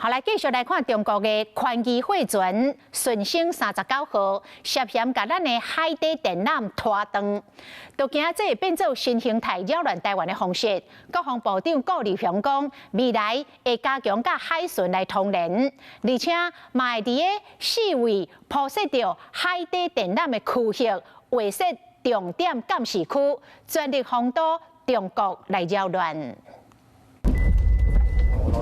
好，来继续来看中国的宽基货船顺星39号涉嫌把咱的海底电缆拖长，就惊这会变做新形态扰乱台湾的方式。国防部长顾立雄讲，未来会加强甲海巡来通联，而且嘛会伫个四围铺设着海底电缆的区域，划设重点监视区，全力防堵中国来扰乱。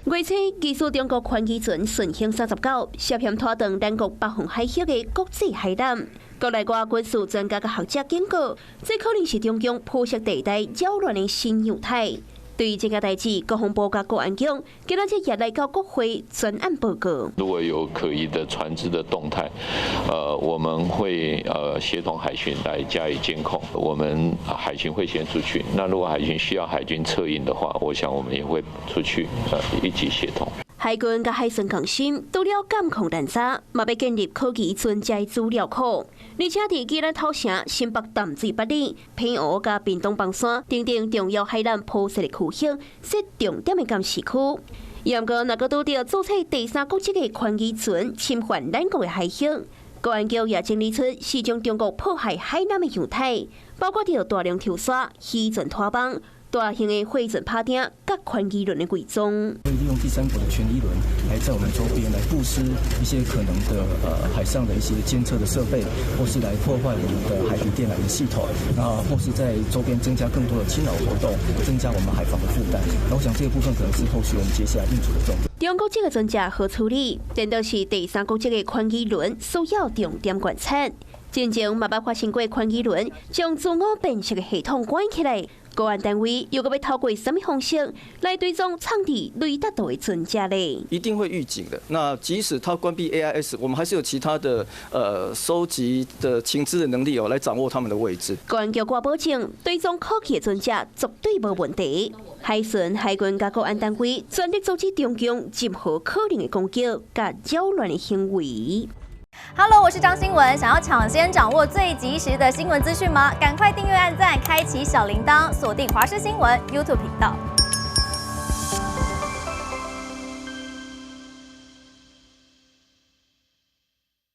月初，技术中国宽基船顺星39涉嫌拖长咱国北方海峡的国际海缆。国内外军事专家甲学者警告，这可能是中共铺设地带扰乱的新样态。对于这件代志，国防部甲国安局今仔日也来到国会专案报告。如果有可疑的船只的动态，我们会协同海巡来加以监控。我们海巡会先出去，那如果海巡需要海军策应的话，我想我们也会出去一起协同。 海军甲海巡中心除了监控弹查，嘛要建立科技专家资料库，而且伫基兰头城、新北淡水北里、平湖甲屏东邦山等等重要海缆铺设的区域，设重点的监视区。不过，若搁拄到注册第三国籍的宽基船侵犯咱国的海峡，国安局也整理出是将中国迫害海缆的样态，包括着大量抽沙、渔船拖网。 大型的货船拍艇、甲宽基轮的伪装，会利用第三国的权利轮，来在我们周边来布施一些可能的海上的一些监测的设备，或是来破坏我们的海底电缆的系统，或是在周边增加更多的侵扰活动，增加我们海防的负担。那我想这个部分可能是后续我们接下来应处的重点。中国籍的专家好处理，真的是第三国籍的宽基轮需要重点观察。之前嘛捌发生过宽基轮将自我辨识的系统关起来。 公安单位又要透过什么方式来追踪藏伫雷达岛的船只呢？一定会预警的。那即使它关闭 AIS， 我们还是有其他的收集的情资的能力来掌握他们的位置。公安局挂保证，追踪科技的船只绝对无问题。海巡、海军甲国安单位全力阻止中共任何可能的攻击甲扰乱的行为。 Hello， 我是张新文。想要抢先掌握最及时的新闻资讯吗？赶快订阅、按赞、开启小铃铛，锁定华视新闻 YouTube 频道。